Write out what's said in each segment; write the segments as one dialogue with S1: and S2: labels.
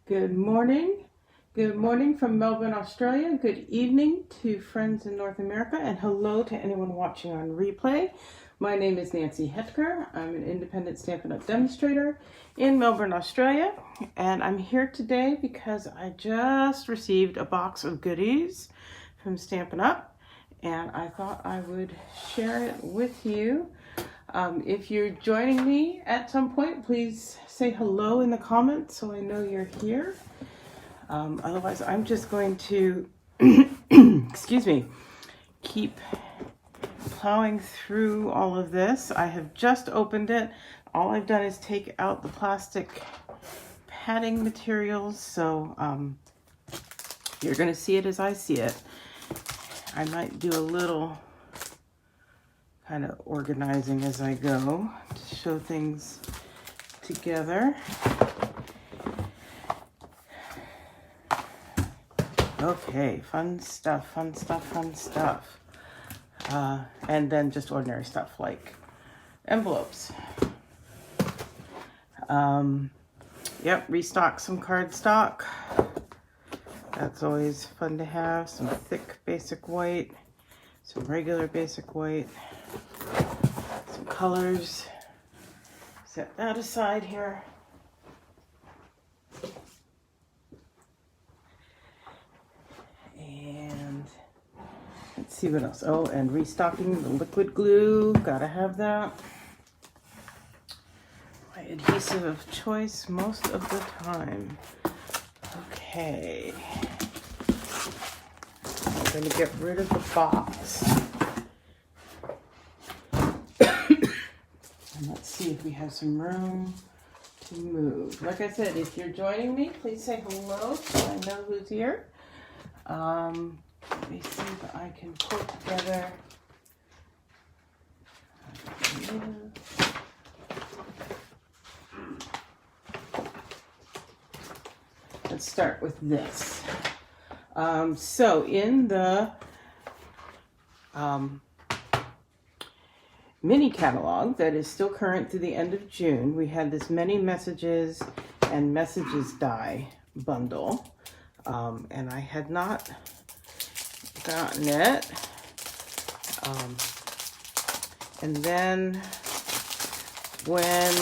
S1: Good morning. Good morning from Melbourne, Australia. Good evening to friends in North America, and hello to anyone watching on replay. My name is Nancy Hetker. I'm an independent Stampin' Up! Demonstrator in Melbourne, Australia, and I'm here today because I just received a box of goodies from Stampin' Up! And I thought I would share it with you. If you're joining me at some point, please say hello in the comments so I know you're here. Otherwise, I'm just going to, excuse me, keep plowing through all of this. I have just opened it. All I've done is take out the plastic padding materials, so you're going to see it as I see it. I might do a little kind of organizing as I go to show things together. Okay, fun stuff, fun stuff, fun stuff. And then just ordinary stuff like envelopes. Yep, restock some cardstock. That's always fun to have. Some thick basic white, some regular basic white, some colors. Set that aside here. And let's see what else. Oh, and restocking the liquid glue. Gotta have that. My adhesive of choice most of the time. Okay. I'm going to get rid of the box. And let's see if we have some room to move. Like I said, if you're joining me, please say hello so I know who's here. Let me see if I can pull together. Let's start with this. So in the mini catalog that is still current through the end of June, we had this many messages and messages die bundle. And I had not gotten it. And then when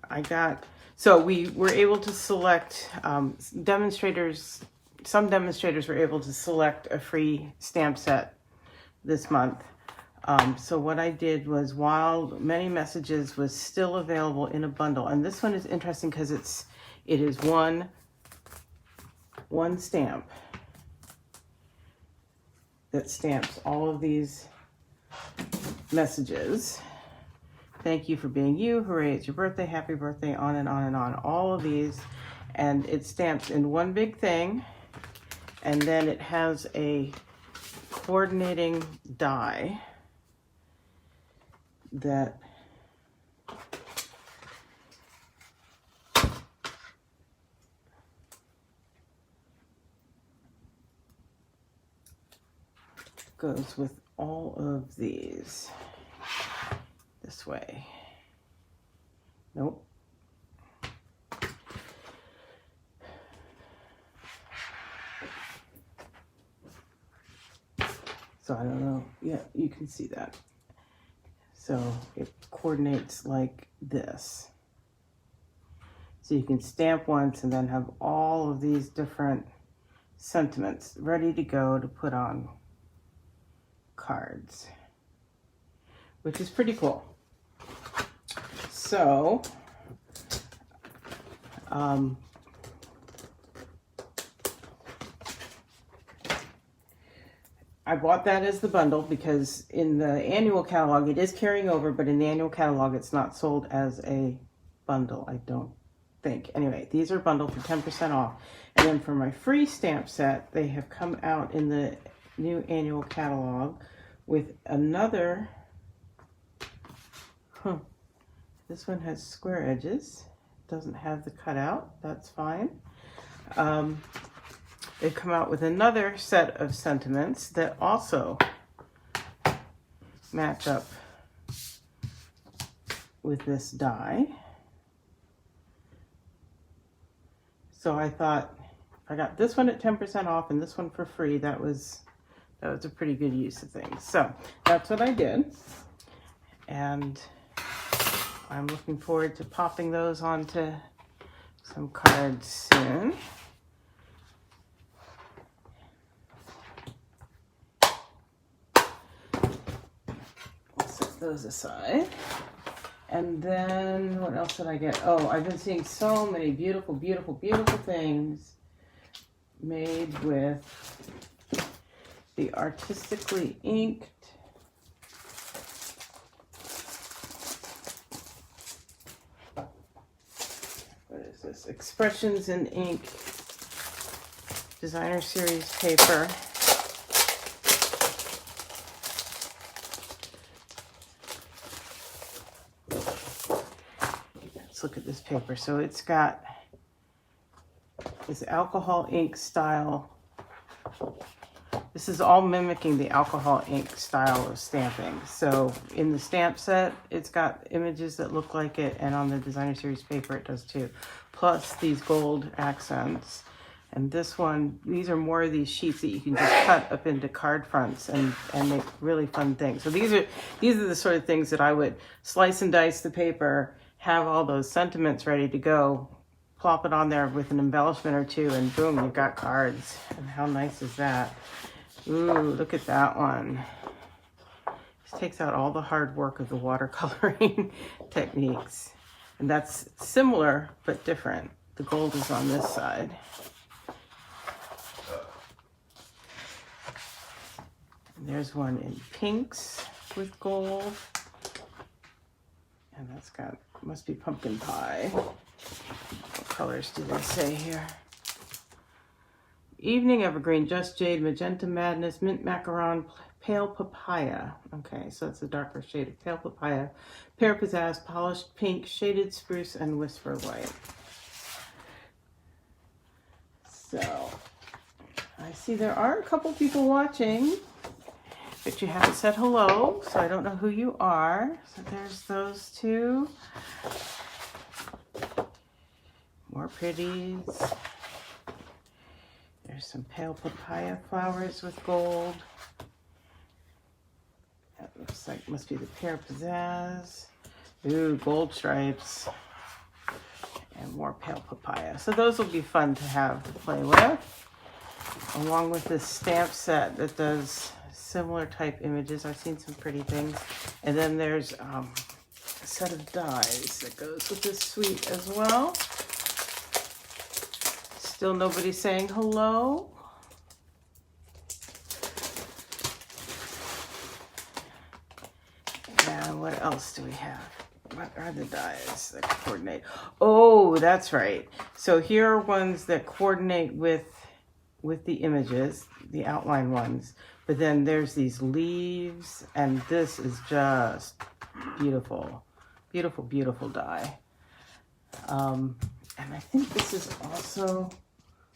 S1: I got, so we were able to select demonstrators, some demonstrators were able to select a free stamp set this month. So what I did was, while many messages was still available in a bundle, and this one is interesting because it is one stamp that stamps all of these messages. Thank you for being you. Hooray, it's your birthday. Happy birthday, on and on and on. All of these. And it stamps in one big thing. And then it has a coordinating die that goes with all of these this way. Nope. So I don't know. Yeah, you can see that. So it coordinates like this. So you can stamp once and then have all of these different sentiments ready to go to put on cards, which is pretty cool. So I bought that as the bundle because in the annual catalog it is carrying over, but in the annual catalog it's not sold as a bundle, I don't think. Anyway, these are bundled for 10% off. And then for my free stamp set, they have come out in the new annual catalog with another, this one has square edges, doesn't have the cutout, that's fine. They've come out with another set of sentiments that also match up with this die. So I thought I got this one at 10% off and this one for free. That was a pretty good use of things. So that's what I did. And I'm looking forward to popping those onto some cards soon. I'll set those aside. And then what else did I get? Oh, I've been seeing so many beautiful, beautiful, beautiful things made with the artistically inked Expressions in Ink Designer Series paper. Let's look at this paper. So it's got this alcohol ink style. This is all mimicking the alcohol ink style of stamping. So in the stamp set, it's got images that look like it, and on the Designer Series paper it does too. Plus these gold accents. And this one, these are more of these sheets that you can just cut up into card fronts and make really fun things. So these are the sort of things that I would slice and dice the paper, have all those sentiments ready to go, plop it on there with an embellishment or two, and boom, you've got cards. And how nice is that? Ooh, look at that one. This takes out all the hard work of the watercoloring techniques. And that's similar, but different. The gold is on this side. And there's one in pinks with gold. And that's got, must be pumpkin pie. What colors do they say here? Evening Evergreen, Just Jade, Magenta Madness, Mint Macaron, Pale Papaya. Okay, so it's a darker shade of Pale Papaya. Pear Pizzazz, Polished Pink, Shaded Spruce, and Whisper White. So, I see there are a couple people watching, but you haven't said hello, so I don't know who you are. So there's those two. More pretties. There's some Pale Papaya flowers with gold. That looks like, must be the Pear Pizzazz. Ooh, gold stripes. And more Pale Papaya. So those will be fun to have to play with. Along with this stamp set that does similar type images. I've seen some pretty things. And then there's a set of dies that goes with this suite as well. Still nobody saying hello. And what else do we have? What are the dies that coordinate? Oh, that's right. So here are ones that coordinate with the images, the outline ones. But then there's these leaves, and this is just beautiful. Beautiful, beautiful die. And I think this is also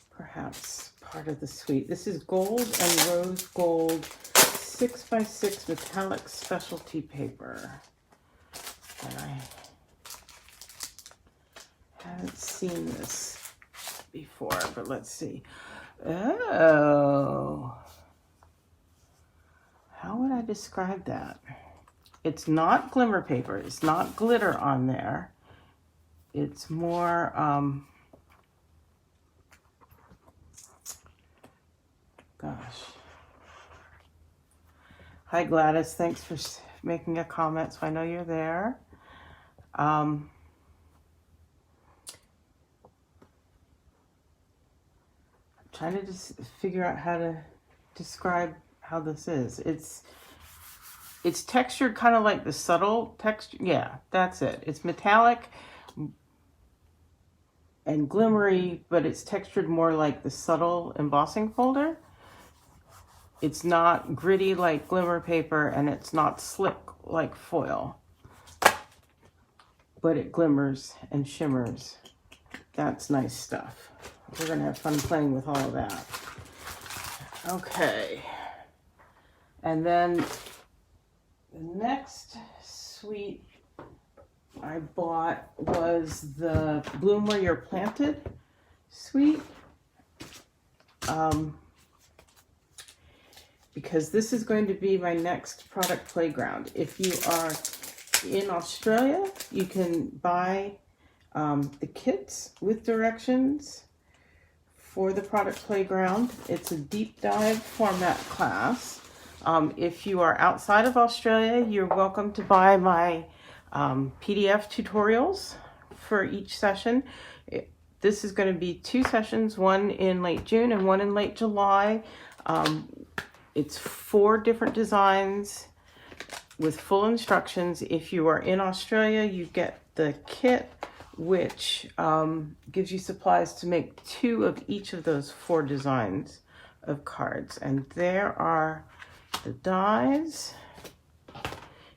S1: perhaps part of the suite. This is gold and rose gold 6x6 metallic specialty paper. And I haven't seen this before, but let's see. Oh, how would I describe that? It's not glimmer paper. It's not glitter on there. It's more, gosh. Hi, Gladys. Thanks for making a comment, so I know you're there. I'm trying to just figure out how to describe how this is. It's textured kind of like the subtle texture. Yeah, that's it. It's metallic and glimmery, but it's textured more like the subtle embossing folder. It's not gritty like glimmer paper, and it's not slick like foil, but it glimmers and shimmers. That's nice stuff. We're gonna have fun playing with all of that. Okay. And then the next suite I bought was the Bloom Where You're Planted suite. Because this is going to be my next product playground. If you are in Australia, you can buy the kits with directions for the product playground. It's a deep dive format class. If you are outside of Australia, you're welcome to buy my PDF tutorials for each session. This is going to be 2 sessions, one in late June and one in late July. It's 4 different designs with full instructions. If you are in Australia, you get the kit, which gives you supplies to make 2 of each of those 4 designs of cards. And there are the dies.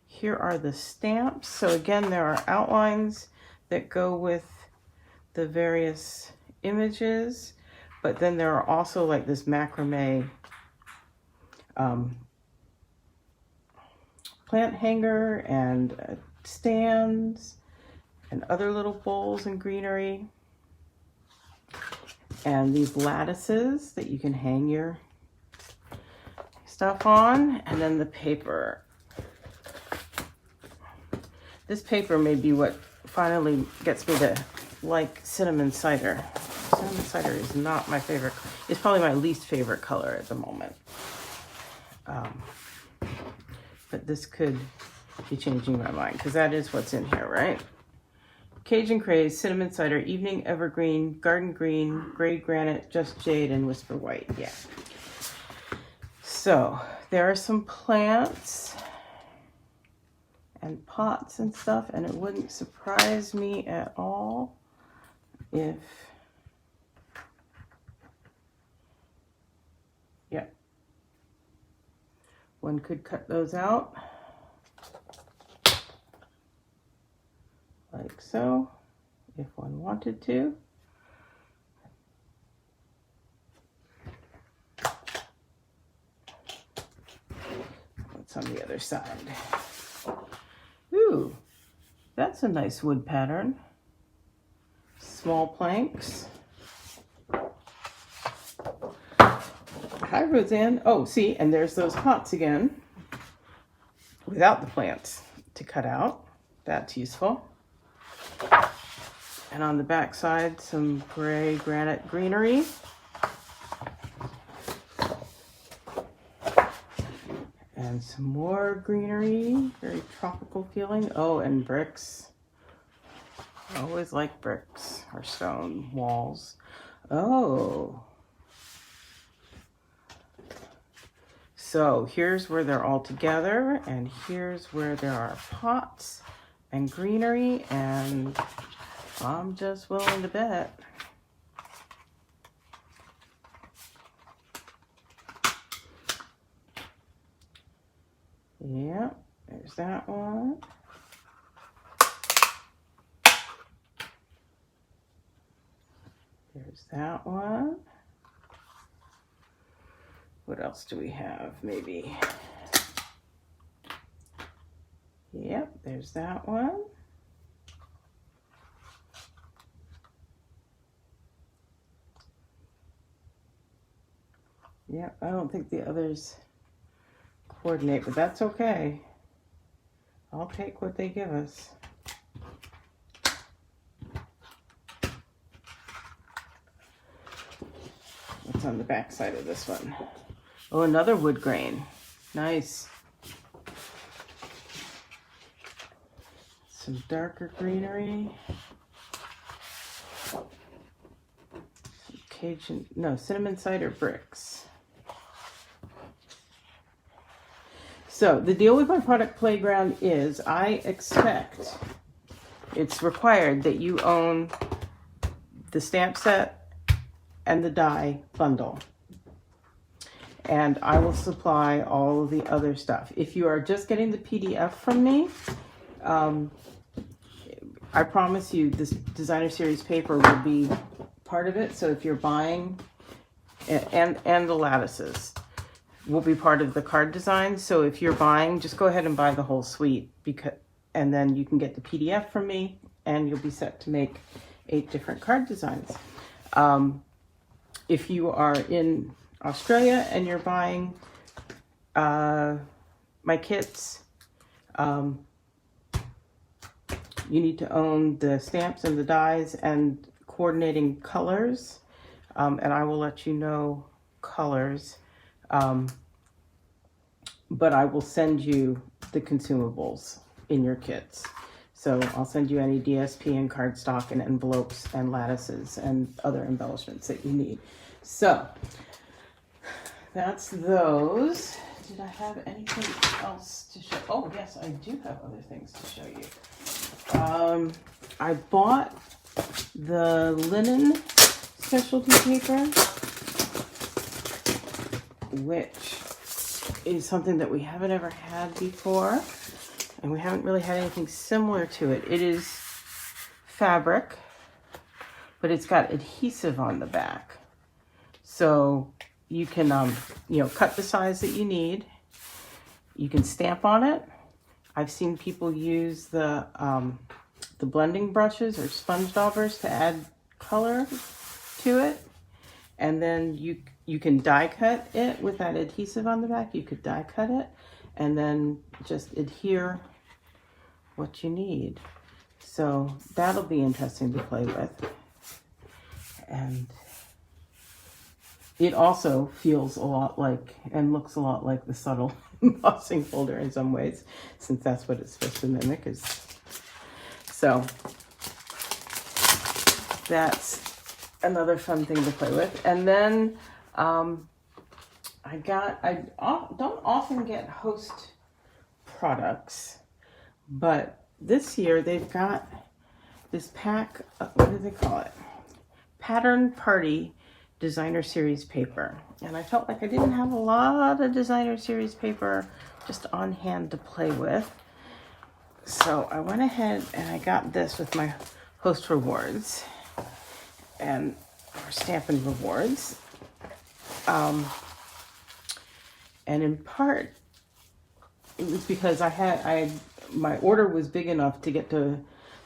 S1: Here are the stamps. So again, there are outlines that go with the various images, but then there are also like this macrame plant hanger and stands and other little bowls and greenery, and these lattices that you can hang your stuff on, and then the paper. This paper may be what finally gets me to like cinnamon cider. Cinnamon cider is not my favorite. It's probably my least favorite color at the moment. But this could be changing my mind because that is what's in here, right? Cajun Craze, Cinnamon Cider, Evening Evergreen, Garden Green, Gray Granite, Just Jade, and Whisper White. Yeah. So there are some plants and pots and stuff, and it wouldn't surprise me at all if, yeah, one could cut those out like so, if one wanted to. What's on the other side? Ooh, that's a nice wood pattern. Small planks. Hi, Roseanne. Oh, see, and there's those pots again without the plants to cut out. That's useful. And on the back side, some gray granite greenery. And some more greenery, very tropical feeling. Oh, and bricks. I always like bricks or stone walls. Oh. So here's where they're all together, and here's where there are pots and greenery, and I'm just willing to bet. Yeah, there's that one. There's that one. What else do we have? Maybe. Yep, there's that one. Yep, I don't think the others coordinate, but that's okay. I'll take what they give us. What's on the back side of this one? Oh, another wood grain. Nice. Some darker greenery. Some Cajun, no, cinnamon cider bricks. So the deal with my product playground is I expect, it's required that you own the stamp set and the die bundle. And I will supply all of the other stuff. If you are just getting the PDF from me, I promise you this designer series paper will be part of it. So if you're buying, and the lattices will be part of the card design. So if you're buying, just go ahead and buy the whole suite, and then you can get the PDF from me and you'll be set to make 8 different card designs. If you are in Australia and you're buying my kits, you need to own the stamps and the dies and coordinating colors, and I will let you know colors, but I will send you the consumables in your kits. So I'll send you any DSP and cardstock and envelopes and lattices and other embellishments that you need. So that's those. Did I have anything else to show? Oh yes, I do have other things to show you. I bought the linen specialty paper, which is something that we haven't ever had before, and we haven't really had anything similar to it. It is fabric, but it's got adhesive on the back, so you can cut the size that you need. You can stamp on it. I've seen people use the blending brushes or sponge daubers to add color to it, and then you can die cut it with that adhesive on the back. You could die cut it and then just adhere what you need. So that'll be interesting to play with. And it also feels a lot like and looks a lot like the subtle embossing folder in some ways, since that's what it's supposed to mimic. So that's another fun thing to play with. And then I don't often get Host products, but this year they've got this pack, what do they call it? Pattern Party Designer Series paper. And I felt like I didn't have a lot of Designer Series paper just on hand to play with. So I went ahead and I got this with my Host Rewards and or Stampin' Rewards. And in part, it was because my order was big enough to get to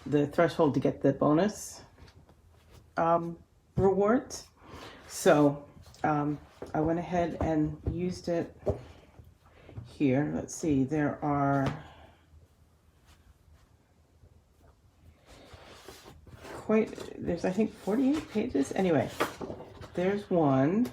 S1: the threshold to get the bonus rewards. So I went ahead and used it here. Let's see, there's I think 48 pages. Anyway, there's one.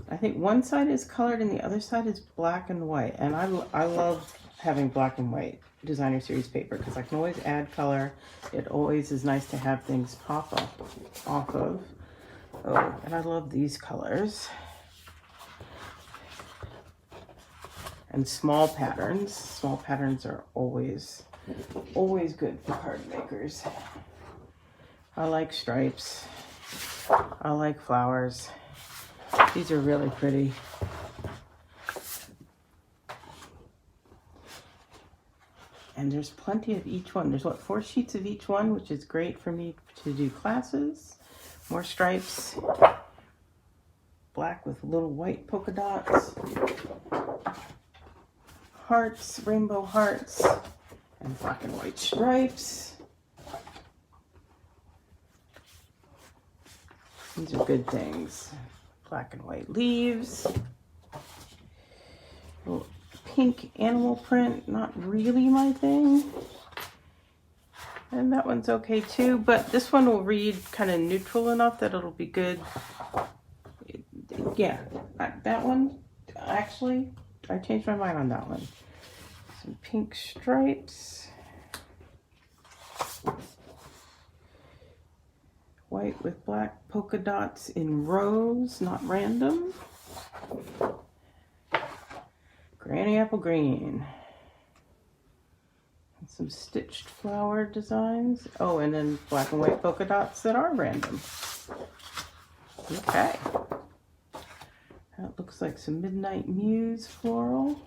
S1: I think one side is colored and the other side is black and white. And I love having black and white Designer Series paper because I can always add color. It always is nice to have things pop up off of. Oh, and I love these colors. And small patterns. Small patterns are always good for card makers. I like stripes. I like flowers. These are really pretty. And there's plenty of each one. There's 4 sheets of each one, which is great for me to do classes. More stripes. Black with little white polka dots. Hearts, rainbow hearts, and black and white stripes. These are good things. Black and white leaves. Little pink animal print, not really my thing. And that one's okay too, but this one will read kind of neutral enough that it'll be good. Yeah, that one, actually, I changed my mind on that one. Some pink stripes. White with black polka dots in rows, not random. Granny apple green. And some stitched flower designs. Oh, and then black and white polka dots that are random. Okay. That looks like some Midnight Muse floral.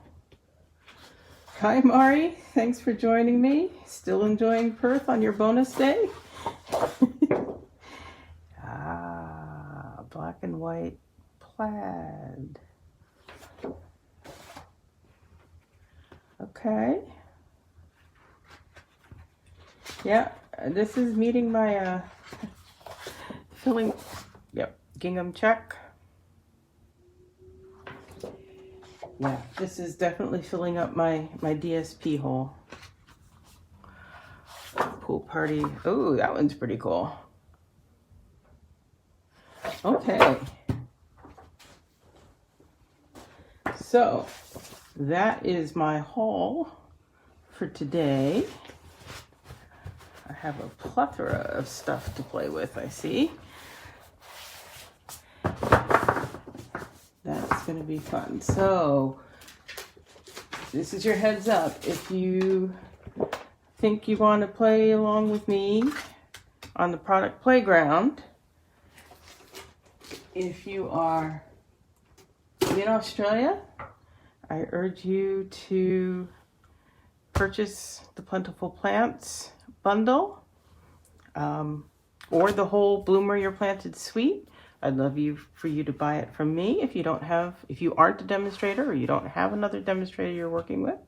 S1: Hi, Mari. Thanks for joining me. Still enjoying Perth on your bonus day? Black and white plaid. Okay. Yeah, this is meeting my filling. Yep, gingham check. Yeah, this is definitely filling up my DSP hole. Pool party. Oh, that one's pretty cool. Okay. So that is my haul for today. I have a plethora of stuff to play with, I see. That's going to be fun. So this is your heads up. If you think you want to play along with me on the product playground, if you are in Australia, I urge you to purchase the Plentiful Plants bundle or the whole Bloom Where You're Planted suite. I'd love for you to buy it from me if you aren't a demonstrator or you don't have another demonstrator you're working with.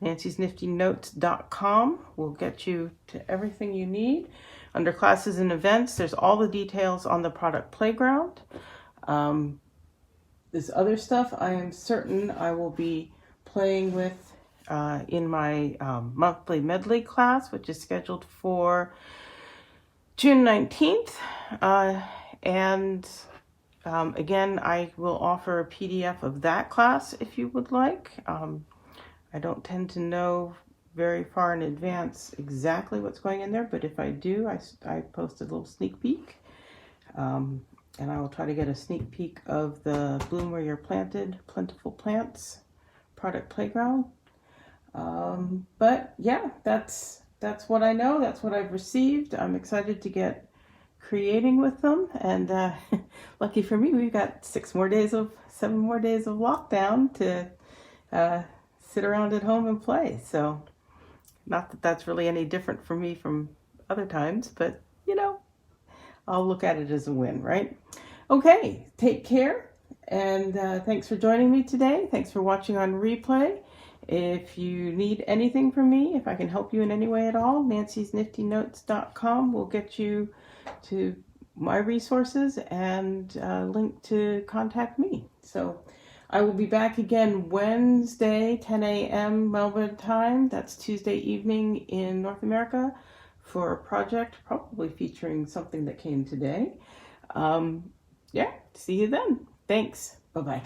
S1: Nancy'sNiftyNotes.com will get you to everything you need. Under classes and events, there's all the details on the product playground. This other stuff I am certain I will be playing with in my monthly medley class, which is scheduled for June 19th. Again, I will offer a PDF of that class if you would like. I don't tend to know very far in advance exactly what's going in there, but if I do, I post a little sneak peek. And I will try to get a sneak peek of the Bloom Where You're Planted Plentiful Plants product playground. But yeah, that's what I know. That's what I've received. I'm excited to get creating with them. And lucky for me, we've got 7 more days of lockdown to sit around at home and play. So not that that's really any different for me from other times, but I'll look at it as a win, right? Okay, take care, and thanks for joining me today. Thanks for watching on replay. If you need anything from me, if I can help you in any way at all, Nancy'sNiftyNotes.com will get you to my resources and link to contact me. So I will be back again Wednesday, 10 a.m. Melbourne time. That's Tuesday evening in North America for a project probably featuring something that came today. Yeah, see you then. Thanks. Bye-bye.